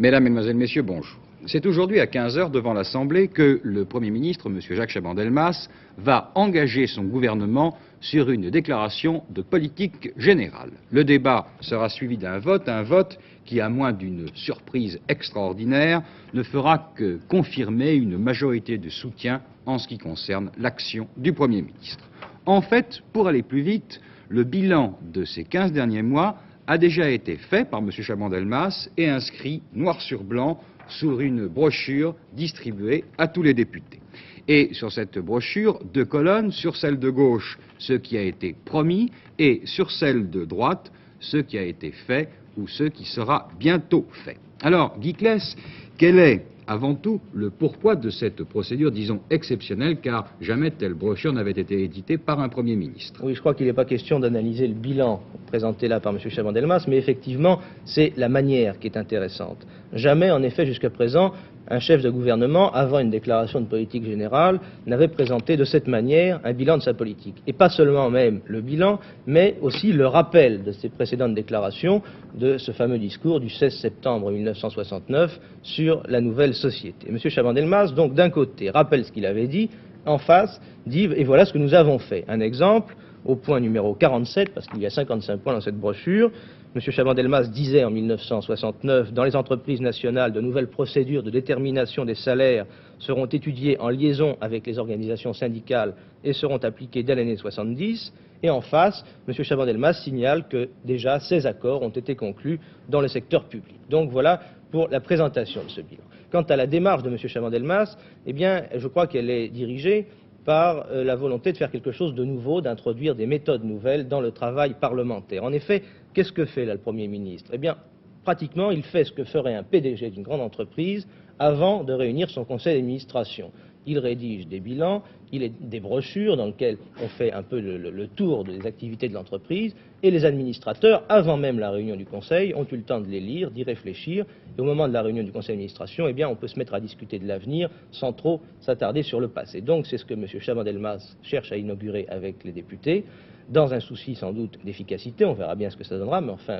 Mesdames, Mesdemoiselles, Messieurs, bonjour. C'est aujourd'hui à 15 heures devant l'Assemblée que le Premier ministre, M. Jacques Chaban-Delmas, va engager son gouvernement sur une déclaration de politique générale. Le débat sera suivi d'un vote qui, à moins d'une surprise extraordinaire, ne fera que confirmer une majorité de soutien en ce qui concerne l'action du Premier ministre. En fait, pour aller plus vite, le bilan de ces 15 derniers mois a déjà été fait par M. Chaban-Delmas et inscrit noir sur blanc sur une brochure distribuée à tous les députés. Et sur cette brochure, 2 colonnes, sur celle de gauche, ce qui a été promis, et sur celle de droite, ce qui a été fait ou ce qui sera bientôt fait. Alors, Guy Claes, quel est avant tout le pourquoi de cette procédure, disons, exceptionnelle, car jamais telle brochure n'avait été éditée par un Premier ministre? Oui, je crois qu'il n'est pas question d'analyser le bilan présenté là par M. Chaban-Delmas, mais effectivement, c'est la manière qui est intéressante. Jamais, en effet, jusqu'à présent, un chef de gouvernement, avant une déclaration de politique générale, n'avait présenté de cette manière un bilan de sa politique. Et pas seulement même le bilan, mais aussi le rappel de ses précédentes déclarations, de ce fameux discours du 16 septembre 1969 sur la nouvelle société. M. Chaban-Delmas, donc, d'un côté, rappelle ce qu'il avait dit, en face, dit, et voilà ce que nous avons fait. Un exemple, au point numéro 47, parce qu'il y a 55 points dans cette brochure, M. Chaban-Delmas disait en 1969, dans les entreprises nationales, de nouvelles procédures de détermination des salaires seront étudiées en liaison avec les organisations syndicales et seront appliquées dès l'année 70. Et en face, M. Chaban-Delmas signale que déjà 16 accords ont été conclus dans le secteur public. Donc voilà pour la présentation de ce bilan. Quant à la démarche de M. Chaban-Delmas, eh bien, je crois qu'elle est dirigée par la volonté de faire quelque chose de nouveau, d'introduire des méthodes nouvelles dans le travail parlementaire. En effet, qu'est-ce que fait là le Premier ministre? Eh bien, pratiquement, il fait ce que ferait un PDG d'une grande entreprise avant de réunir son conseil d'administration. Il rédige des bilans, des brochures dans lesquelles on fait un peu le tour des activités de l'entreprise, et les administrateurs, avant même la réunion du conseil, ont eu le temps de les lire, d'y réfléchir, et au moment de la réunion du conseil d'administration, eh bien, on peut se mettre à discuter de l'avenir sans trop s'attarder sur le passé. Donc, c'est ce que M. Chaban-Delmas cherche à inaugurer avec les députés, dans un souci sans doute d'efficacité, on verra bien ce que ça donnera, mais enfin,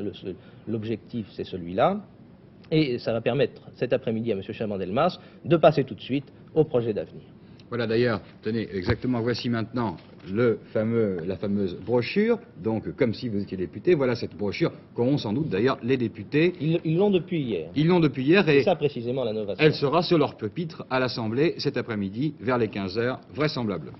l'objectif, c'est celui-là. Et ça va permettre cet après-midi à M. Chaban-Delmas de passer tout de suite au projet d'avenir. Voilà d'ailleurs, tenez, exactement, voici maintenant la fameuse brochure, donc comme si vous étiez député, voilà cette brochure qu'auront sans doute d'ailleurs les députés. Ils l'ont depuis hier. Ils l'ont depuis hier et c'est ça précisément l'innovation. Elle sera sur leur pupitre à l'Assemblée cet après-midi, vers les 15 heures, vraisemblablement.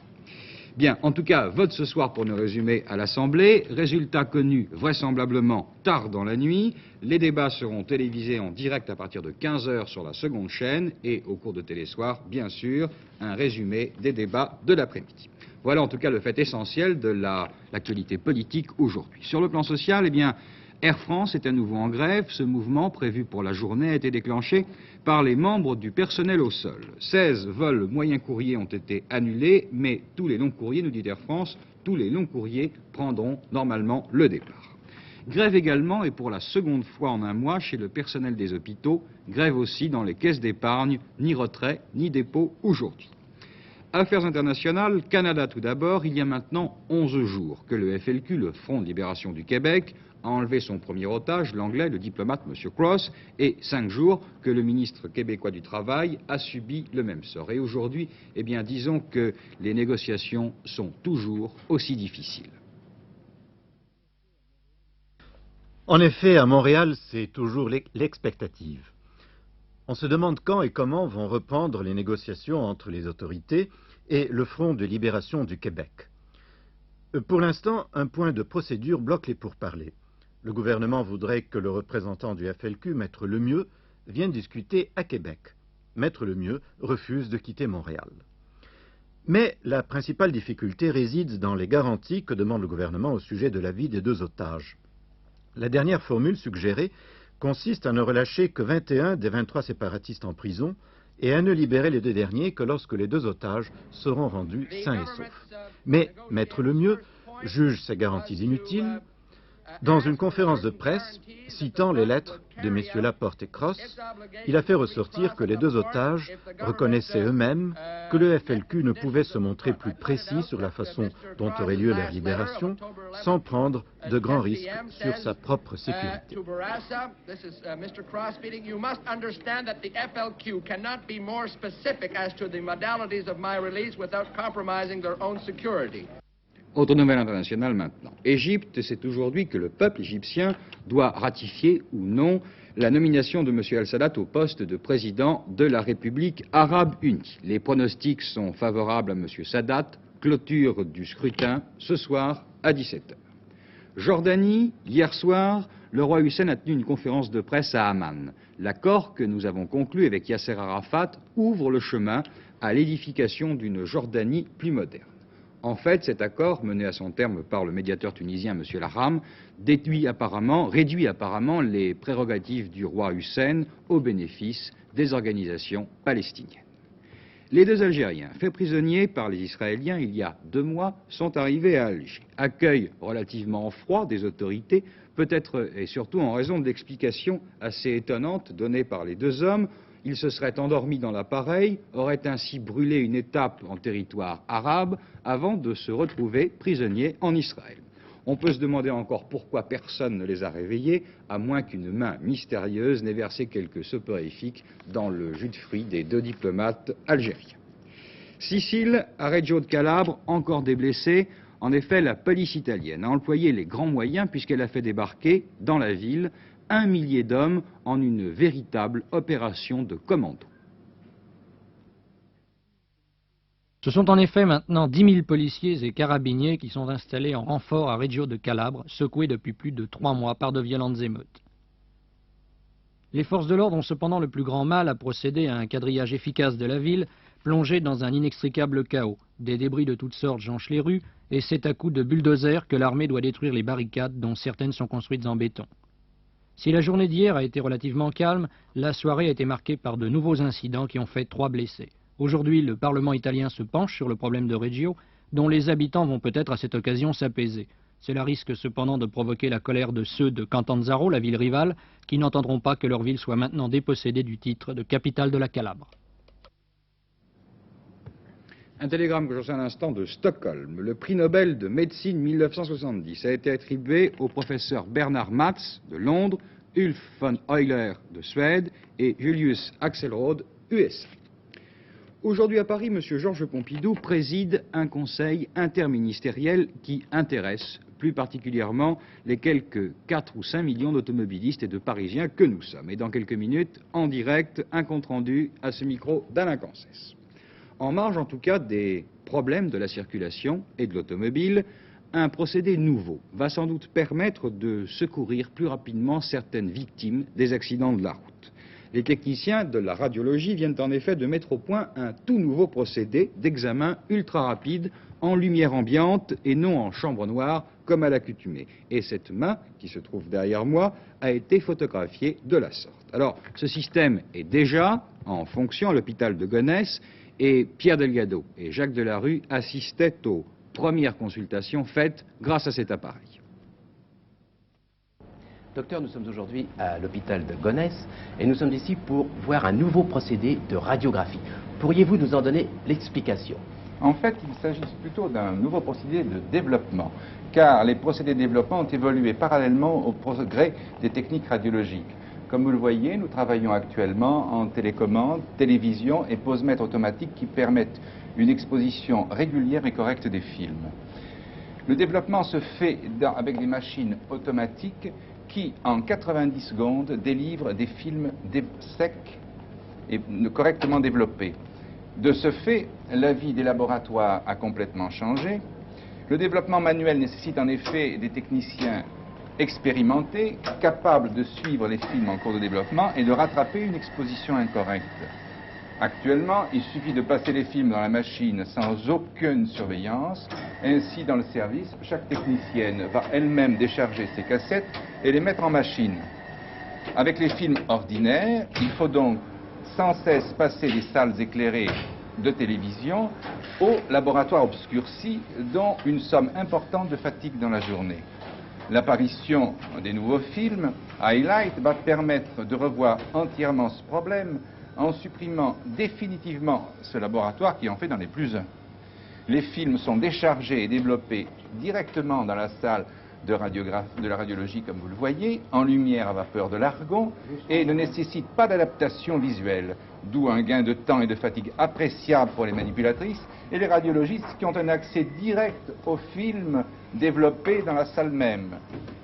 Bien, en tout cas, vote ce soir pour nous résumer à l'Assemblée. Résultat connu vraisemblablement tard dans la nuit. Les débats seront télévisés en direct à partir de 15 heures sur la seconde chaîne et au cours de Télésoir, bien sûr, un résumé des débats de l'après-midi. Voilà en tout cas le fait essentiel de l'actualité politique aujourd'hui. Sur le plan social, eh bien, Air France est à nouveau en grève. Ce mouvement, prévu pour la journée, a été déclenché par les membres du personnel au sol. 16 vols moyens courriers ont été annulés, mais tous les longs courriers, nous dit Air France, tous les longs courriers prendront normalement le départ. Grève également, et pour la seconde fois en un mois, chez le personnel des hôpitaux. Grève aussi dans les caisses d'épargne, ni retrait, ni dépôt aujourd'hui. Affaires internationales, Canada tout d'abord. Il y a maintenant 11 jours que le FLQ, le Front de libération du Québec, a enlevé son premier otage, l'anglais, le diplomate M. Cross, et 5 jours que le ministre québécois du Travail a subi le même sort. Et aujourd'hui, eh bien, disons que les négociations sont toujours aussi difficiles. En effet, à Montréal, c'est toujours l'expectative. On se demande quand et comment vont reprendre les négociations entre les autorités et le Front de libération du Québec. Pour l'instant, un point de procédure bloque les pourparlers. Le gouvernement voudrait que le représentant du FLQ, Maître Lemieux, vienne discuter à Québec. Maître Lemieux refuse de quitter Montréal. Mais la principale difficulté réside dans les garanties que demande le gouvernement au sujet de la vie des 2 otages. La dernière formule suggérée consiste à ne relâcher que 21 des 23 séparatistes en prison et à ne libérer les 2 derniers que lorsque les 2 otages seront rendus sains et saufs. Mais Maître Lemieux juge ces garanties inutiles Dans une conférence de presse, citant les lettres de messieurs Laporte et Cross, il a fait ressortir que les deux otages reconnaissaient eux-mêmes que le FLQ ne pouvait se montrer plus précis sur la façon dont aurait lieu leur libération sans prendre de grands risques sur sa propre sécurité. Autre nouvelle internationale maintenant. Égypte, c'est aujourd'hui que le peuple égyptien doit ratifier ou non la nomination de M. Al-Sadat au poste de président de la République arabe unie. Les pronostics sont favorables à M. Sadat. Clôture du scrutin ce soir à 17h. Jordanie, hier soir, le roi Hussein a tenu une conférence de presse à Amman. L'accord que nous avons conclu avec Yasser Arafat ouvre le chemin à l'édification d'une Jordanie plus moderne. En fait, cet accord, mené à son terme par le médiateur tunisien M. Lahram, réduit apparemment les prérogatives du roi Hussein au bénéfice des organisations palestiniennes. Les deux Algériens, faits prisonniers par les Israéliens il y a 2 mois, sont arrivés à Alger. Accueil relativement froid des autorités, peut-être et surtout en raison de l'explication assez étonnante donnée par les 2 hommes. Ils se seraient endormis dans l'appareil, auraient ainsi brûlé une étape en territoire arabe avant de se retrouver prisonniers en Israël. On peut se demander encore pourquoi personne ne les a réveillés, à moins qu'une main mystérieuse n'ait versé quelques soporifiques dans le jus de fruits des 2 diplomates algériens. Sicile, à Reggio de Calabre, encore des blessés. En effet, la police italienne a employé les grands moyens puisqu'elle a fait débarquer dans la ville 1 millier d'hommes en une véritable opération de commando. Ce sont en effet maintenant 10 000 policiers et carabiniers qui sont installés en renfort à Reggio de Calabre, secoués depuis plus de 3 mois par de violentes émeutes. Les forces de l'ordre ont cependant le plus grand mal à procéder à un quadrillage efficace de la ville, plongée dans un inextricable chaos. Des débris de toutes sortes jonchent les rues, et c'est à coups de bulldozers que l'armée doit détruire les barricades, dont certaines sont construites en béton. Si la journée d'hier a été relativement calme, la soirée a été marquée par de nouveaux incidents qui ont fait 3 blessés. Aujourd'hui, le Parlement italien se penche sur le problème de Reggio, dont les habitants vont peut-être à cette occasion s'apaiser. Cela risque cependant de provoquer la colère de ceux de Catanzaro, la ville rivale, qui n'entendront pas que leur ville soit maintenant dépossédée du titre de capitale de la Calabre. Un télégramme que je reçois à l'instant de Stockholm. Le prix Nobel de médecine 1970 a été attribué au professeur Bernard Matz de Londres, Ulf von Euler de Suède et Julius Axelrod, USA. Aujourd'hui à Paris, M. Georges Pompidou préside un conseil interministériel qui intéresse plus particulièrement les quelques 4 ou 5 millions d'automobilistes et de Parisiens que nous sommes. Et dans quelques minutes, en direct, un compte-rendu à ce micro d'Alain Cancès. En marge, en tout cas, des problèmes de la circulation et de l'automobile, un procédé nouveau va sans doute permettre de secourir plus rapidement certaines victimes des accidents de la route. Les techniciens de la radiologie viennent en effet de mettre au point un tout nouveau procédé d'examen ultra rapide en lumière ambiante et non en chambre noire comme à l'accoutumée. Et cette main, qui se trouve derrière moi, a été photographiée de la sorte. Alors, ce système est déjà en fonction à l'hôpital de Gonesse, et Pierre Delgado et Jacques Delarue assistaient aux premières consultations faites grâce à cet appareil. Docteur, nous sommes aujourd'hui à l'hôpital de Gonesse et nous sommes ici pour voir un nouveau procédé de radiographie. Pourriez-vous nous en donner l'explication? En fait, il s'agit plutôt d'un nouveau procédé de développement, car les procédés de développement ont évolué parallèlement au progrès des techniques radiologiques. Comme vous le voyez, nous travaillons actuellement en télécommande, télévision et pose-mètre automatique qui permettent une exposition régulière et correcte des films. Le développement se fait avec des machines automatiques qui, en 90 secondes, délivrent des films secs et correctement développés. De ce fait, la vie des laboratoires a complètement changé. Le développement manuel nécessite en effet des techniciens expérimentés, capables de suivre les films en cours de développement et de rattraper une exposition incorrecte. Actuellement, il suffit de passer les films dans la machine sans aucune surveillance. Ainsi, dans le service, chaque technicienne va elle-même décharger ses cassettes et les mettre en machine. Avec les films ordinaires, il faut donc sans cesse passer des salles éclairées de télévision au laboratoire obscurci, dont une somme importante de fatigue dans la journée. L'apparition des nouveaux films, Highlight, va permettre de revoir entièrement ce problème en supprimant définitivement ce laboratoire qui en fait n'en est plus un. Les films sont déchargés et développés directement dans la salle de la radiologie, comme vous le voyez, en lumière à vapeur de l'argon, et ne nécessitent pas d'adaptation visuelle, d'où un gain de temps et de fatigue appréciable pour les manipulatrices et les radiologistes qui ont un accès direct aux films développés dans la salle même.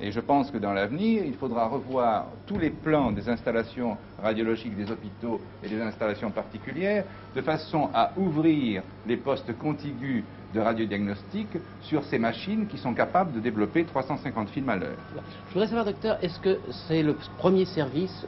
Et je pense que dans l'avenir, il faudra revoir tous les plans des installations radiologiques des hôpitaux et des installations particulières, de façon à ouvrir les postes contigus de radiodiagnostic sur ces machines qui sont capables de développer 350 films à l'heure. Je voudrais savoir, docteur, est-ce que c'est le premier service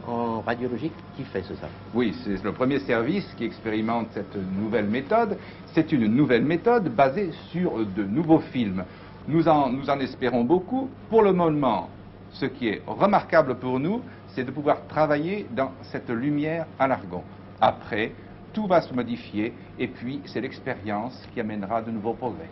en radiologie qui fait ça? Oui, c'est le premier service qui expérimente cette nouvelle méthode. C'est une nouvelle méthode basée sur de nouveaux films. Nous en espérons beaucoup. Pour le moment, ce qui est remarquable pour nous, c'est de pouvoir travailler dans cette lumière à l'argon. Après, tout va se modifier et puis c'est l'expérience qui amènera de nouveaux progrès.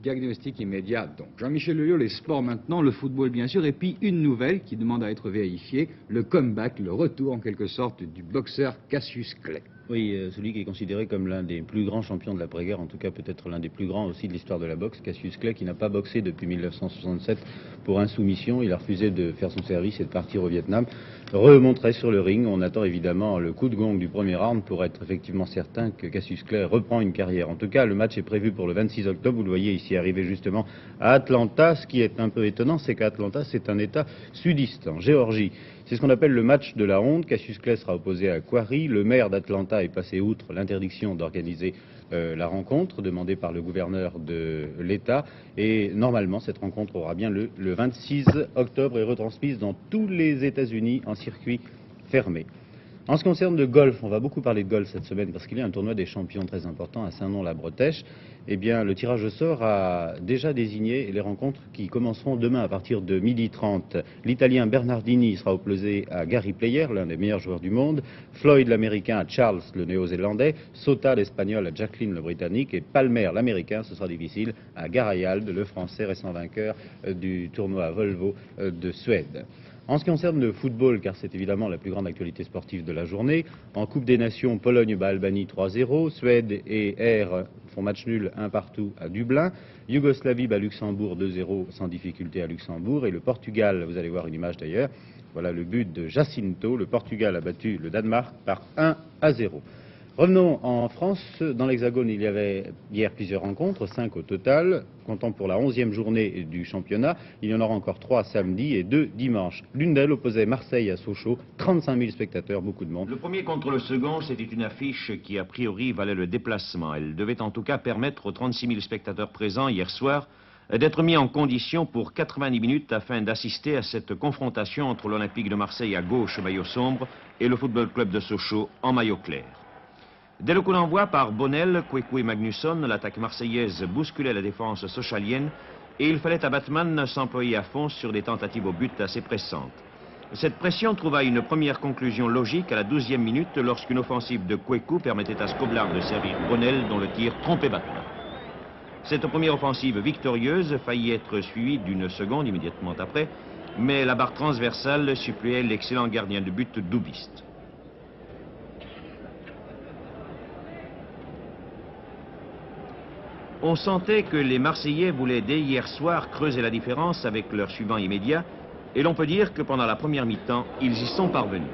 Diagnostic immédiat, donc. Jean-Michel Lelio, les sports maintenant, le football bien sûr, et puis une nouvelle qui demande à être vérifiée, le comeback, le retour en quelque sorte du boxeur Cassius Clay. Oui, celui qui est considéré comme l'un des plus grands champions de l'après-guerre, en tout cas peut-être l'un des plus grands aussi de l'histoire de la boxe, Cassius Clay, qui n'a pas boxé depuis 1967 pour insoumission. Il a refusé de faire son service et de partir au Vietnam. Remonterait sur le ring. On attend évidemment le coup de gong du premier round pour être effectivement certain que Cassius Clay reprend une carrière. En tout cas, le match est prévu pour le 26 octobre. Vous le voyez ici arriver justement à Atlanta. Ce qui est un peu étonnant, c'est qu'Atlanta, c'est un État sudiste, en Géorgie. C'est ce qu'on appelle le match de la honte. Cassius Clay sera opposé à Quarry. Le maire d'Atlanta est passé outre l'interdiction d'organiser la rencontre demandée par le gouverneur de l'État. Et normalement, cette rencontre aura bien le 26 octobre et retransmise dans tous les États-Unis en circuit fermé. En ce qui concerne le golf, on va beaucoup parler de golf cette semaine parce qu'il y a un tournoi des champions très important à Saint-Nom-la-Bretèche. Eh bien, le tirage au sort a déjà désigné les rencontres qui commenceront demain à partir de 12h30. L'Italien Bernardini sera opposé à Gary Player, l'un des meilleurs joueurs du monde. Floyd, l'Américain, à Charles, le Néo-Zélandais. Sota, l'Espagnol, à Jacqueline, le Britannique. Et Palmer, l'Américain, ce sera difficile, à Garayald, le Français récent vainqueur du tournoi Volvo de Suède. En ce qui concerne le football, car c'est évidemment la plus grande actualité sportive de la journée, en Coupe des Nations, Pologne bat Albanie 3-0, Suède et R font match nul 1 partout à Dublin, Yougoslavie bat Luxembourg 2-0 sans difficulté à Luxembourg, et le Portugal, vous allez voir une image d'ailleurs, voilà le but de Jacinto, le Portugal a battu le Danemark par 1-0. Revenons en France. Dans l'Hexagone, il y avait hier plusieurs rencontres, 5 au total. Comptant pour la 11e journée du championnat, il y en aura encore 3 samedi et 2 dimanche. L'une d'elles opposait Marseille à Sochaux, 35 000 spectateurs, beaucoup de monde. Le premier contre le second, c'était une affiche qui a priori valait le déplacement. Elle devait en tout cas permettre aux 36 000 spectateurs présents hier soir d'être mis en condition pour 90 minutes afin d'assister à cette confrontation entre l'Olympique de Marseille à gauche, maillot sombre, et le Football Club de Sochaux en maillot clair. Dès le coup d'envoi par Bonnel, Kweku et Magnusson, l'attaque marseillaise bousculait la défense sochalienne et il fallait à Batman s'employer à fond sur des tentatives au but assez pressantes. Cette pression trouva une première conclusion logique à la 12e minute lorsqu'une offensive de Kweku permettait à Skoblar de servir Bonnel dont le tir trompait Batman. Cette première offensive victorieuse faillit être suivie d'une seconde immédiatement après, mais la barre transversale suppléait l'excellent gardien de but Doubiste. On sentait que les Marseillais voulaient dès hier soir creuser la différence avec leur suivant immédiat, et l'on peut dire que pendant la première mi-temps, ils y sont parvenus.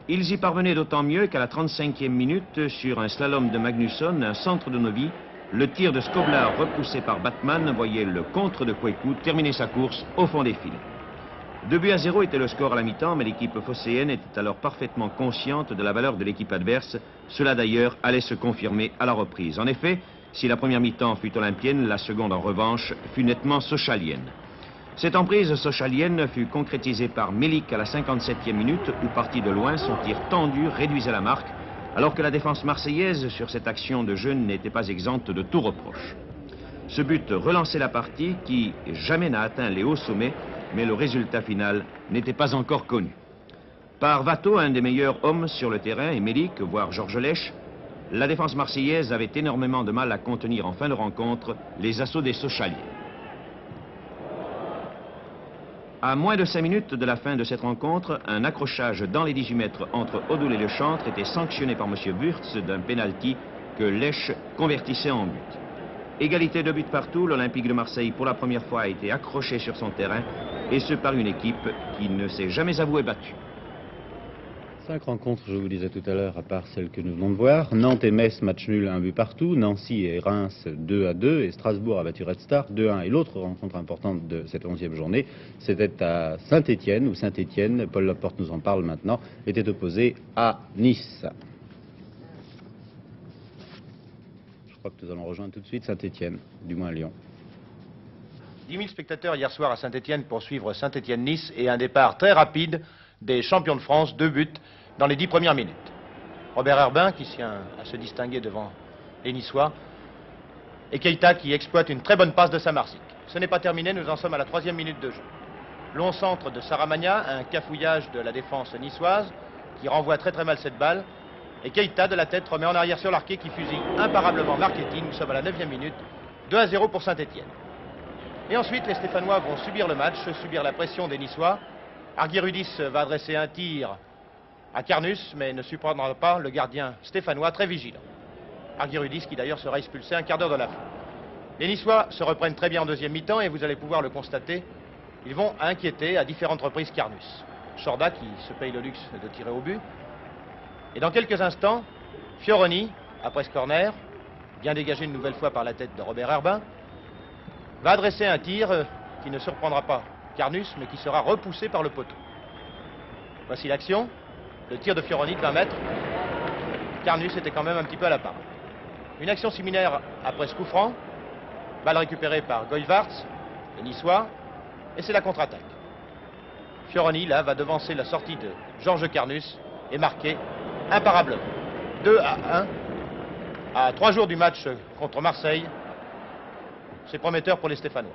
Ils y parvenaient d'autant mieux qu'à la 35e minute, sur un slalom de Magnusson, un centre de Novi, le tir de Skoblar repoussé par Batman voyait le contre de Kweku terminer sa course au fond des filets. 2-0 était le score à la mi-temps, mais l'équipe phocéenne était alors parfaitement consciente de la valeur de l'équipe adverse. Cela d'ailleurs allait se confirmer à la reprise. En effet, si la première mi-temps fut olympienne, la seconde en revanche fut nettement sochalienne. Cette emprise sochalienne fut concrétisée par Melik à la 57e minute où, parti de loin, son tir tendu réduisait la marque, alors que la défense marseillaise sur cette action de jeu n'était pas exempte de tout reproche. Ce but relançait la partie qui jamais n'a atteint les hauts sommets, mais le résultat final n'était pas encore connu. Par Watteau, un des meilleurs hommes sur le terrain, et Melik, voire Georges Lèche, la défense marseillaise avait énormément de mal à contenir en fin de rencontre les assauts des Sochaliens. À moins de 5 minutes de la fin de cette rencontre, un accrochage dans les 18 mètres entre Odoul et Le Chantre était sanctionné par M. Wurtz d'un pénalty que Lèche convertissait en but. Égalité de but partout, l'Olympique de Marseille pour la première fois a été accroché sur son terrain, et ce par une équipe qui ne s'est jamais avouée battue. 5 rencontres, je vous disais tout à l'heure, à part celle que nous venons de voir. Nantes et Metz, match nul, 1 but partout. Nancy et Reims, 2-2. Et Strasbourg a battu Red Star, 2-1. Et l'autre rencontre importante de cette 11e journée, c'était à Saint-Étienne, où Saint-Étienne, Paul Laporte nous en parle maintenant, était opposé à Nice. Je crois que nous allons rejoindre tout de suite Saint-Étienne, du moins Lyon. 10 000 spectateurs hier soir à Saint-Étienne pour suivre Saint-Étienne-Nice et un départ très rapide des champions de France, 2 buts dans les 10 premières minutes. Robert Herbin qui tient à se distinguer devant les Niçois et Keita qui exploite une très bonne passe de Samardzic. Ce n'est pas terminé, nous en sommes à la 3e minute de jeu. Long centre de Saramagna, un cafouillage de la défense niçoise qui renvoie très mal cette balle et Keita de la tête remet en arrière sur l'arqué qui fusille imparablement Marchetti. Nous sommes à la 9e minute, 2-0 pour Saint-Étienne. Et ensuite, les Stéphanois vont subir le match, subir la pression des Niçois. Argyrodis va adresser un tir à Carnus, mais ne surprendra pas le gardien stéphanois très vigilant. Argyrodis qui d'ailleurs sera expulsé un quart d'heure de la fin. Les Niçois se reprennent très bien en deuxième mi-temps et vous allez pouvoir le constater, ils vont inquiéter à différentes reprises Carnus. Chorda qui se paye le luxe de tirer au but. Et dans quelques instants, Fioroni, après ce corner, bien dégagé une nouvelle fois par la tête de Robert Herbin, va adresser un tir qui ne surprendra pas Carnus, mais qui sera repoussé par le poteau. Voici l'action. Le tir de Fioroni de 20 mètres. Carnus était quand même un petit peu à la part. Une action similaire après ce coup franc. Balle récupérée par Goyvarts, le Niçois. Et c'est la contre-attaque. Fioroni, là, va devancer la sortie de Georges Carnus et marquer imparablement. 2-1. À 3 jours du match contre Marseille. C'est prometteur pour les Stéphanois.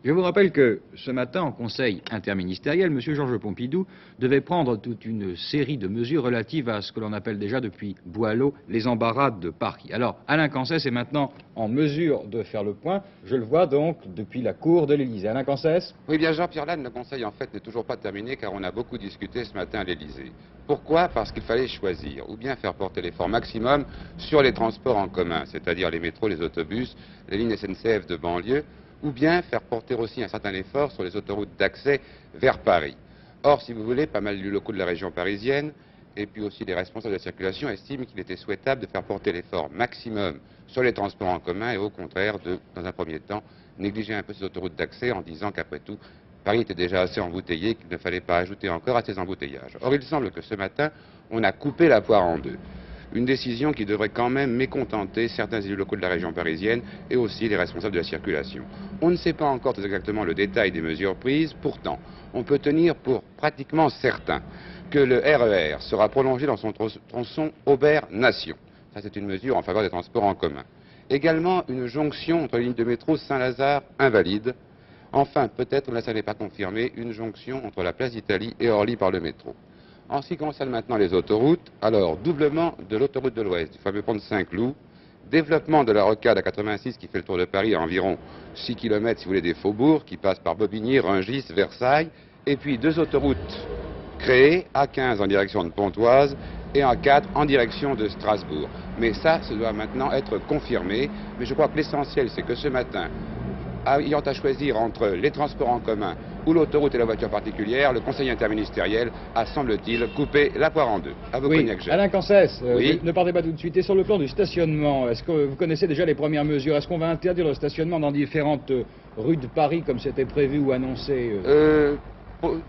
Je vous rappelle que ce matin, en conseil interministériel, M. Georges Pompidou devait prendre toute une série de mesures relatives à ce que l'on appelle déjà depuis Boileau les embarras de Paris. Alors, Alain Cancès est maintenant en mesure de faire le point. Je le vois donc depuis la cour de l'Élysée. Alain Cancès ? Oui, bien Jean-Pierre Lannes, le conseil en fait n'est toujours pas terminé car on a beaucoup discuté ce matin à l'Élysée. Pourquoi? Parce qu'il fallait choisir, ou bien faire porter l'effort maximum sur les transports en commun, c'est-à-dire les métros, les autobus, les lignes SNCF de banlieue, ou bien faire porter aussi un certain effort sur les autoroutes d'accès vers Paris. Or, si vous voulez, pas mal d'élus locaux de la région parisienne, et puis aussi les responsables de la circulation estiment qu'il était souhaitable de faire porter l'effort maximum sur les transports en commun et au contraire de, dans un premier temps, négliger un peu ces autoroutes d'accès en disant qu'après tout, Paris était déjà assez embouteillé, qu'il ne fallait pas ajouter encore à ces embouteillages. Or, il semble que ce matin, on a coupé la poire en deux. Une décision qui devrait quand même mécontenter certains élus locaux de la région parisienne et aussi les responsables de la circulation. On ne sait pas encore très exactement le détail des mesures prises, pourtant, on peut tenir pour pratiquement certain que le RER sera prolongé dans son tronçon Aubert-Nation. Ça, c'est une mesure en faveur des transports en commun. Également, une jonction entre les lignes de métro Saint-Lazare-Invalide. Enfin, peut-être, là ça n'est pas confirmé, une jonction entre la place d'Italie et Orly par le métro. En ce qui concerne maintenant les autoroutes, alors doublement de l'autoroute de l'Ouest, du fameux pont de Saint-Cloud, développement de la rocade à 86 qui fait le tour de Paris à environ 6 km si vous voulez des faubourgs, qui passent par Bobigny, Rungis, Versailles, et puis 2 autoroutes créées, A15 en direction de Pontoise et A4 en direction de Strasbourg. Mais ça doit maintenant être confirmé, mais je crois que l'essentiel c'est que ce matin, ayant à choisir entre les transports en commun ou l'autoroute et la voiture particulière, le conseil interministériel a, semble-t-il, coupé la poire en deux. À vos cognacs. Alain Cancès, oui. Ne partez pas tout de suite. Et sur le plan du stationnement, est-ce que vous connaissez déjà les premières mesures? Est-ce qu'on va interdire le stationnement dans différentes rues de Paris comme c'était prévu ou annoncé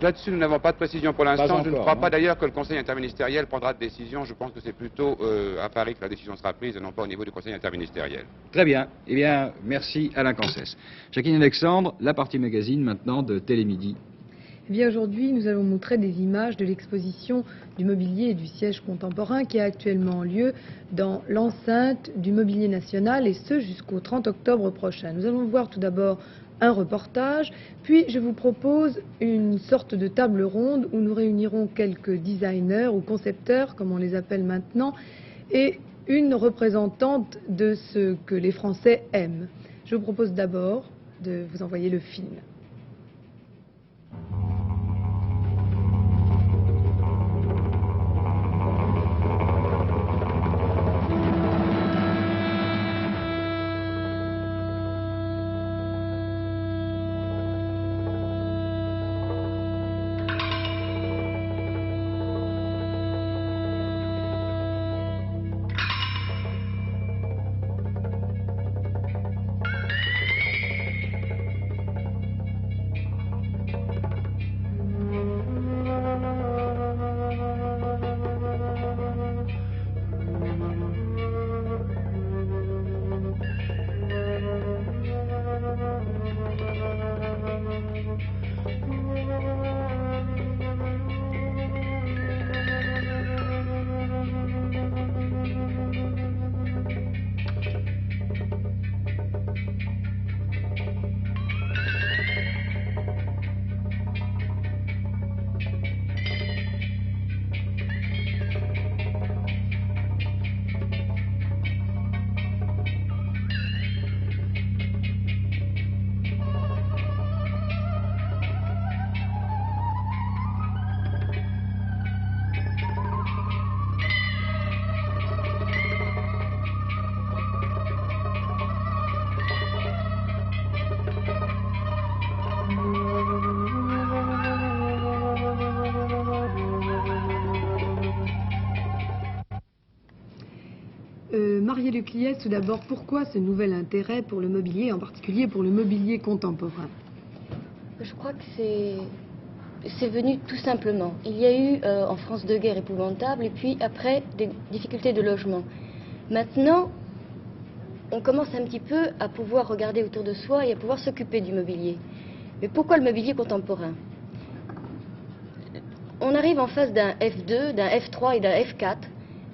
Là-dessus, nous n'avons pas de précision pour l'instant. Je ne crois hein. pas d'ailleurs que le conseil interministériel prendra de décision. Je pense que c'est plutôt à Paris que la décision sera prise et non pas au niveau du conseil interministériel. Très bien. Eh bien, merci Alain Cancès. Jacqueline Alexandre, la partie magazine maintenant de Télémidi. Eh bien, aujourd'hui, nous allons montrer des images de l'exposition du mobilier et du siège contemporain qui a actuellement lieu dans l'enceinte du Mobilier National et ce jusqu'au 30 octobre prochain. Nous allons voir tout d'abord un reportage, puis je vous propose une sorte de table ronde où nous réunirons quelques designers ou concepteurs, comme on les appelle maintenant, et une représentante de ce que les Français aiment. Je vous propose d'abord de vous envoyer le film. Marie Lecliès, tout d'abord, pourquoi ce nouvel intérêt pour le mobilier, en particulier pour le mobilier contemporain? Je crois que c'est venu tout simplement. Il y a eu en France deux guerres épouvantables et puis après des difficultés de logement. Maintenant, on commence un petit peu à pouvoir regarder autour de soi et à pouvoir s'occuper du mobilier. Mais pourquoi le mobilier contemporain? On arrive en face d'un F2, d'un F3 et d'un F4.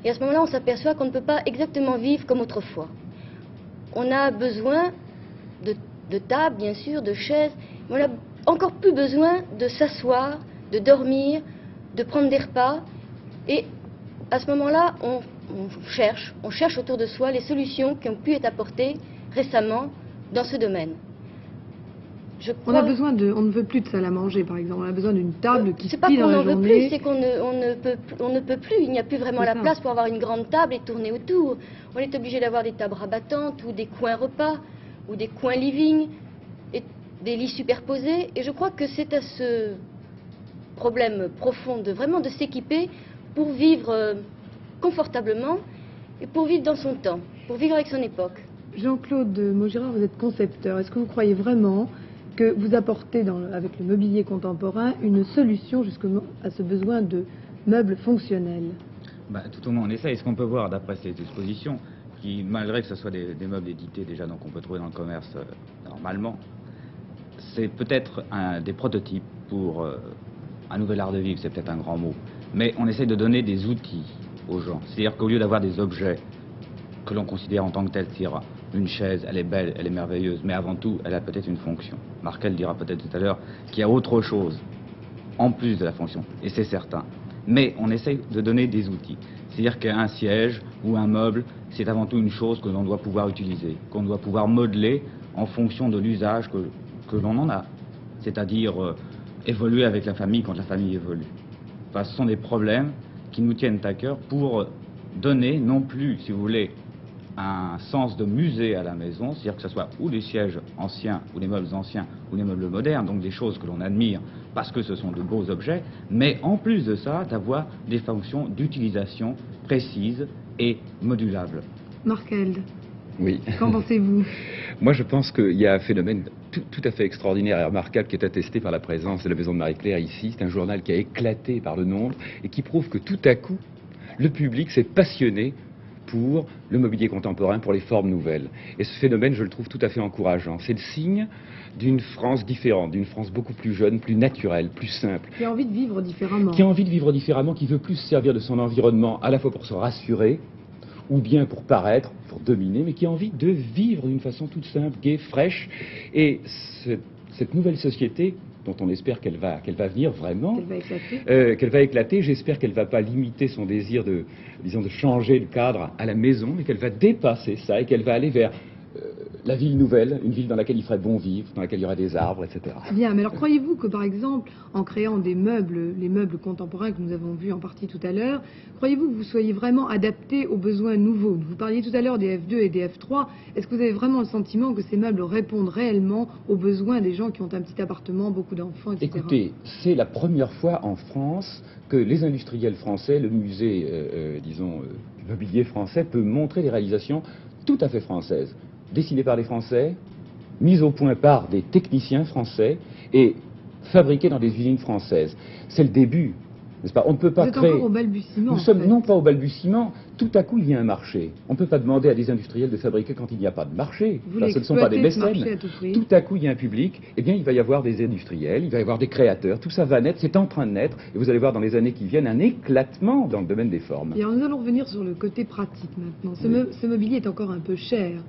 Et à ce moment-là, on s'aperçoit qu'on ne peut pas exactement vivre comme autrefois. On a besoin de tables, bien sûr, de chaises, mais on a encore plus besoin de s'asseoir, de dormir, de prendre des repas. Et à ce moment-là, on cherche autour de soi les solutions qui ont pu être apportées récemment dans ce domaine. On ne veut plus de salle à manger, par exemple. On a besoin d'une table qui c'est pas plie dans qu'on la en veut journée. plus, c'est qu'on ne peut plus. Il n'y a plus vraiment la place pour avoir une grande table et tourner autour. On est obligé d'avoir des tables rabattantes ou des coins repas ou des coins living et des lits superposés. Et je crois que c'est à ce problème profond vraiment de s'équiper pour vivre confortablement et pour vivre dans son temps, pour vivre avec son époque. Jean-Claude Maugirard, vous êtes concepteur. Est-ce que vous croyez vraiment que vous apportez avec le mobilier contemporain une solution justement à ce besoin de meubles fonctionnels? Tout au moins on essaie. Ce qu'on peut voir d'après ces expositions, qui malgré que ce soit des meubles édités déjà, donc on peut trouver dans le commerce normalement, c'est peut-être des prototypes pour un nouvel art de vivre, c'est peut-être un grand mot. Mais on essaie de donner des outils aux gens. C'est-à-dire qu'au lieu d'avoir des objets que l'on considère en tant que tels, c'est-à-dire une chaise, elle est belle, elle est merveilleuse, mais avant tout, elle a peut-être une fonction. Markel dira peut-être tout à l'heure qu'il y a autre chose en plus de la fonction, et c'est certain. Mais on essaye de donner des outils. C'est-à-dire qu'un siège ou un meuble, c'est avant tout une chose que l'on doit pouvoir utiliser, qu'on doit pouvoir modeler en fonction de l'usage que l'on en a. C'est-à-dire évoluer avec la famille quand la famille évolue. Enfin, ce sont des problèmes qui nous tiennent à cœur pour donner non plus, si vous voulez, un sens de musée à la maison, c'est-à-dire que ce soit ou les sièges anciens, ou les meubles anciens, ou les meubles modernes, donc des choses que l'on admire parce que ce sont de beaux objets, mais en plus de ça, d'avoir des fonctions d'utilisation précises et modulables. Markel, oui. Qu'en pensez-vous? Moi, je pense qu'il y a un phénomène tout à fait extraordinaire et remarquable qui est attesté par la présence de la Maison de Marie-Claire ici. C'est un journal qui a éclaté par le nombre et qui prouve que tout à coup, le public s'est passionné pour le mobilier contemporain, pour les formes nouvelles. Et ce phénomène, je le trouve tout à fait encourageant. C'est le signe d'une France différente, d'une France beaucoup plus jeune, plus naturelle, plus simple. Qui a envie de vivre différemment. Qui a envie de vivre différemment, qui veut plus se servir de son environnement, à la fois pour se rassurer, ou bien pour paraître, pour dominer, mais qui a envie de vivre d'une façon toute simple, gaie, fraîche. Et cette nouvelle société, dont on espère qu'elle va venir vraiment, qu'elle va éclater, j'espère qu'elle ne va pas limiter son désir de changer le cadre à la maison, mais qu'elle va dépasser ça et qu'elle va aller vers la ville nouvelle, une ville dans laquelle il ferait bon vivre, dans laquelle il y aurait des arbres, etc. Bien, mais alors croyez-vous que par exemple, en créant des meubles, les meubles contemporains que nous avons vus en partie tout à l'heure, croyez-vous que vous soyez vraiment adapté aux besoins nouveaux? Vous parliez tout à l'heure des F2 et des F3. Est-ce que vous avez vraiment le sentiment que ces meubles répondent réellement aux besoins des gens qui ont un petit appartement, beaucoup d'enfants, etc. Écoutez, c'est la première fois en France que les industriels français, le musée, disons, du mobilier français, peut montrer des réalisations tout à fait françaises, dessinées par des Français, mises au point par des techniciens français et fabriquées dans des usines françaises. C'est le début, n'est-ce pas? On ne peut pas créer... Vous êtes encore au balbutiement. Nous sommes non pas au balbutiement, tout à coup il y a un marché. On ne peut pas demander à des industriels de fabriquer quand il n'y a pas de marché. Là, ce ne sont pas des mécènes. Tout à coup il y a un public, eh bien il va y avoir des industriels, il va y avoir des créateurs, tout ça va naître, c'est en train de naître, et vous allez voir dans les années qui viennent un éclatement dans le domaine des formes. Et alors nous allons revenir sur le côté pratique maintenant. Ce mobilier est encore un peu cher.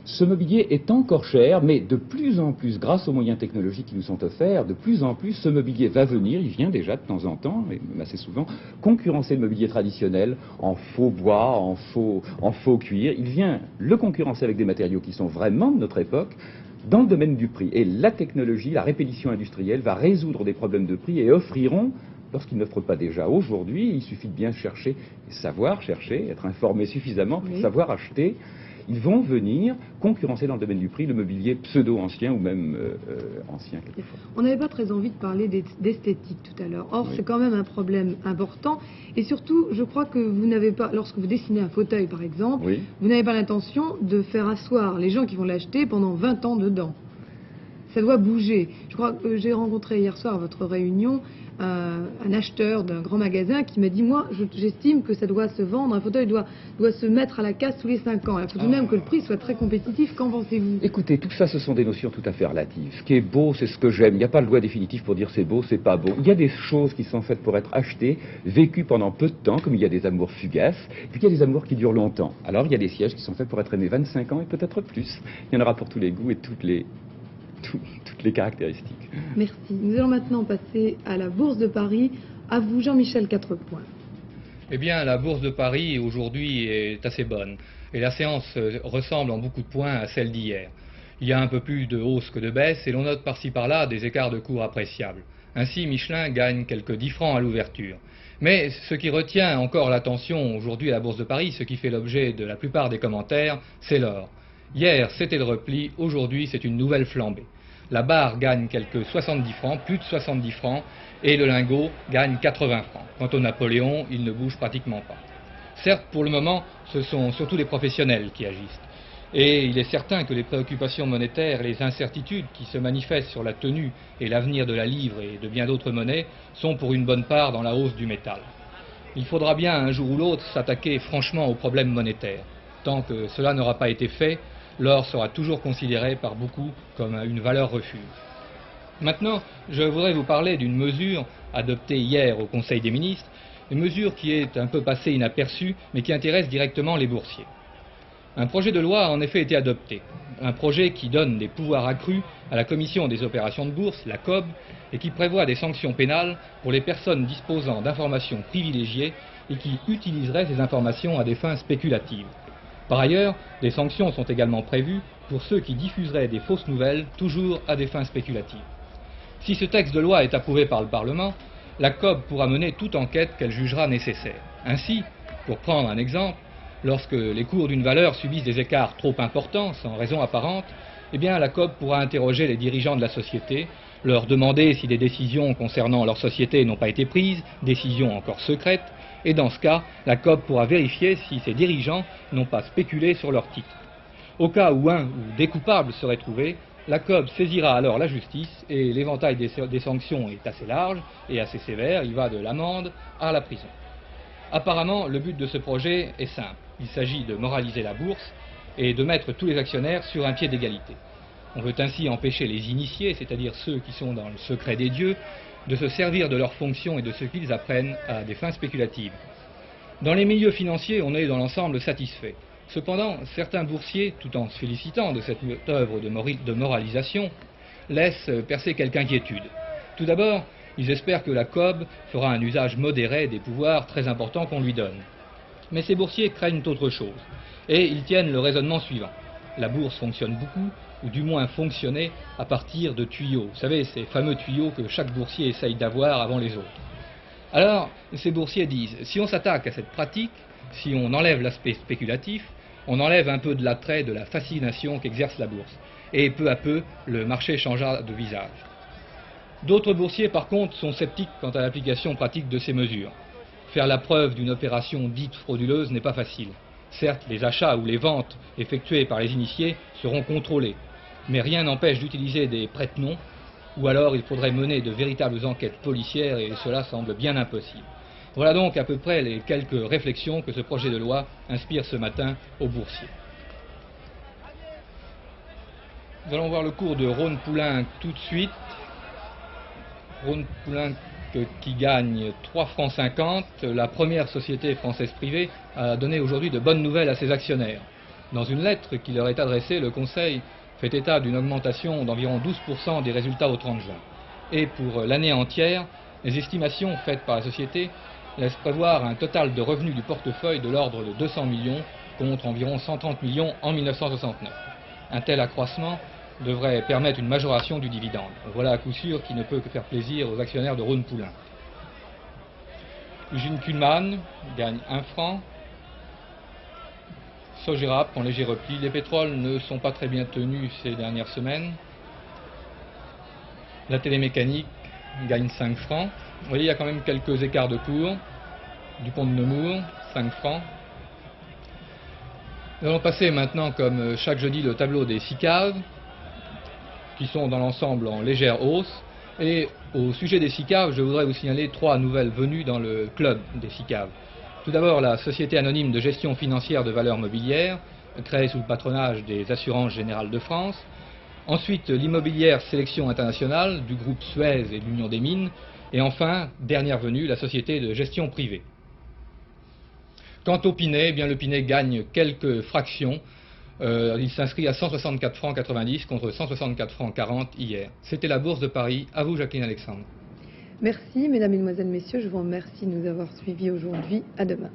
Ce mobilier est encore cher, mais de plus en plus, grâce aux moyens technologiques qui nous sont offerts, de plus en plus, ce mobilier va venir, il vient déjà de temps en temps, et même assez souvent, concurrencer le mobilier traditionnel en faux bois, en faux cuir. Il vient le concurrencer avec des matériaux qui sont vraiment de notre époque, dans le domaine du prix. Et la technologie, la répétition industrielle va résoudre des problèmes de prix et offriront, lorsqu'ils n'offrent pas déjà aujourd'hui, il suffit de bien chercher, savoir chercher, être informé suffisamment pour savoir acheter. Ils vont venir concurrencer dans le domaine du prix le mobilier pseudo-ancien ou même ancien quelquefois. On n'avait pas très envie de parler d'esthétique tout à l'heure. Or, c'est quand même un problème important. Et surtout, je crois que vous n'avez pas, lorsque vous dessinez un fauteuil par exemple, vous n'avez pas l'intention de faire asseoir les gens qui vont l'acheter pendant 20 ans dedans. Ça doit bouger. Je crois que j'ai rencontré hier soir à votre réunion un acheteur d'un grand magasin qui m'a dit, moi, j'estime que ça doit se vendre, un fauteuil doit se mettre à la casse tous les 5 ans. Il faut tout de même que le prix soit très compétitif. Qu'en pensez-vous? Écoutez, tout ça, ce sont des notions tout à fait relatives. Ce qui est beau, c'est ce que j'aime. Il n'y a pas le loi définitive pour dire c'est beau, c'est pas beau. Il y a des choses qui sont faites pour être achetées, vécues pendant peu de temps, comme il y a des amours fugaces, puis il y a des amours qui durent longtemps. Alors, il y a des sièges qui sont faits pour être aimés 25 ans et peut-être plus. Il y en aura pour tous les goûts et toutes les caractéristiques. Merci. Nous allons maintenant passer à la Bourse de Paris. À vous, Jean-Michel 4 points. Eh bien, la Bourse de Paris, aujourd'hui, est assez bonne. Et la séance ressemble en beaucoup de points à celle d'hier. Il y a un peu plus de hausse que de baisse, et l'on note par-ci par-là des écarts de cours appréciables. Ainsi, Michelin gagne quelques 10 francs à l'ouverture. Mais ce qui retient encore l'attention aujourd'hui à la Bourse de Paris, ce qui fait l'objet de la plupart des commentaires, c'est l'or. Hier, c'était le repli, aujourd'hui, c'est une nouvelle flambée. La barre gagne quelques 70 francs, plus de 70 francs, et le lingot gagne 80 francs. Quant au Napoléon, il ne bouge pratiquement pas. Certes, pour le moment, ce sont surtout les professionnels qui agissent. Et il est certain que les préoccupations monétaires et les incertitudes qui se manifestent sur la tenue et l'avenir de la livre et de bien d'autres monnaies sont pour une bonne part dans la hausse du métal. Il faudra bien un jour ou l'autre s'attaquer franchement aux problèmes monétaires. Tant que cela n'aura pas été fait, l'or sera toujours considéré par beaucoup comme une valeur refuge. Maintenant, je voudrais vous parler d'une mesure adoptée hier au Conseil des ministres, une mesure qui est un peu passée inaperçue, mais qui intéresse directement les boursiers. Un projet de loi a en effet été adopté, un projet qui donne des pouvoirs accrus à la Commission des opérations de bourse, la COB, et qui prévoit des sanctions pénales pour les personnes disposant d'informations privilégiées et qui utiliseraient ces informations à des fins spéculatives. Par ailleurs, des sanctions sont également prévues pour ceux qui diffuseraient des fausses nouvelles, toujours à des fins spéculatives. Si ce texte de loi est approuvé par le Parlement, la COB pourra mener toute enquête qu'elle jugera nécessaire. Ainsi, pour prendre un exemple, lorsque les cours d'une valeur subissent des écarts trop importants, sans raison apparente, eh bien la COB pourra interroger les dirigeants de la société, leur demander si des décisions concernant leur société n'ont pas été prises, décisions encore secrètes, et dans ce cas, la COB pourra vérifier si ces dirigeants n'ont pas spéculé sur leurs titres. Au cas où un ou des coupables seraient trouvés, la COB saisira alors la justice et l'éventail des sanctions est assez large et assez sévère, il va de l'amende à la prison. Apparemment, le but de ce projet est simple. Il s'agit de moraliser la bourse et de mettre tous les actionnaires sur un pied d'égalité. On veut ainsi empêcher les initiés, c'est-à-dire ceux qui sont dans le secret des dieux, de se servir de leurs fonctions et de ce qu'ils apprennent à des fins spéculatives. Dans les milieux financiers, on est dans l'ensemble satisfait. Cependant, certains boursiers, tout en se félicitant de cette œuvre de moralisation, laissent percer quelques inquiétudes. Tout d'abord, ils espèrent que la COB fera un usage modéré des pouvoirs très importants qu'on lui donne. Mais ces boursiers craignent autre chose, et ils tiennent le raisonnement suivant. la bourse fonctionne beaucoup, ou du moins fonctionnait à partir de tuyaux. Vous savez, ces fameux tuyaux que chaque boursier essaye d'avoir avant les autres. Alors, ces boursiers disent, si on s'attaque à cette pratique, si on enlève l'aspect spéculatif, on enlève un peu de l'attrait, de la fascination qu'exerce la bourse. Et peu à peu, le marché changera de visage. D'autres boursiers, par contre, sont sceptiques quant à l'application pratique de ces mesures. Faire la preuve d'une opération dite frauduleuse n'est pas facile. Certes, les achats ou les ventes effectués par les initiés seront contrôlés, mais rien n'empêche d'utiliser des prête-noms, ou alors il faudrait mener de véritables enquêtes policières et cela semble bien impossible. Voilà donc à peu près les quelques réflexions que ce projet de loi inspire ce matin aux boursiers. Nous allons voir le cours de Rhône-Poulenc tout de suite. Rhône-Poulenc qui gagne 3,50 francs. La première société française privée a donné aujourd'hui de bonnes nouvelles à ses actionnaires. Dans une lettre qui leur est adressée, le Conseil fait état d'une augmentation d'environ 12% des résultats au 30 juin. Et pour l'année entière, les estimations faites par la société laissent prévoir un total de revenus du portefeuille de l'ordre de 200 millions contre environ 130 millions en 1969. Un tel accroissement devrait permettre une majoration du dividende. Voilà à coup sûr qui ne peut que faire plaisir aux actionnaires de Rhône-Poulenc. Usine Kuhlmann gagne 1 franc. Sogérap en léger repli. Les pétroles ne sont pas très bien tenus ces dernières semaines. La télémécanique gagne 5 francs. Vous voyez, il y a quand même quelques écarts de cours. Dupont de Nemours, 5 francs. Nous allons passer maintenant, comme chaque jeudi, le tableau des SICAV, qui sont dans l'ensemble en légère hausse. Et au sujet des SICAV, je voudrais vous signaler 3 nouvelles venues dans le club des SICAV. Tout d'abord, la Société anonyme de gestion financière de valeurs mobilières, créée sous le patronage des Assurances Générales de France. Ensuite, l'immobilière Sélection Internationale du groupe Suez et de l'Union des Mines. Et enfin, dernière venue, la Société de gestion privée. Quant au Pinet, eh bien, le Pinet gagne quelques fractions. Il s'inscrit à 164 francs 90 contre 164 francs 40 hier. C'était la Bourse de Paris. À vous, Jacqueline Alexandre. Merci, mesdames, mesdemoiselles, messieurs. Je vous remercie de nous avoir suivis aujourd'hui. À demain.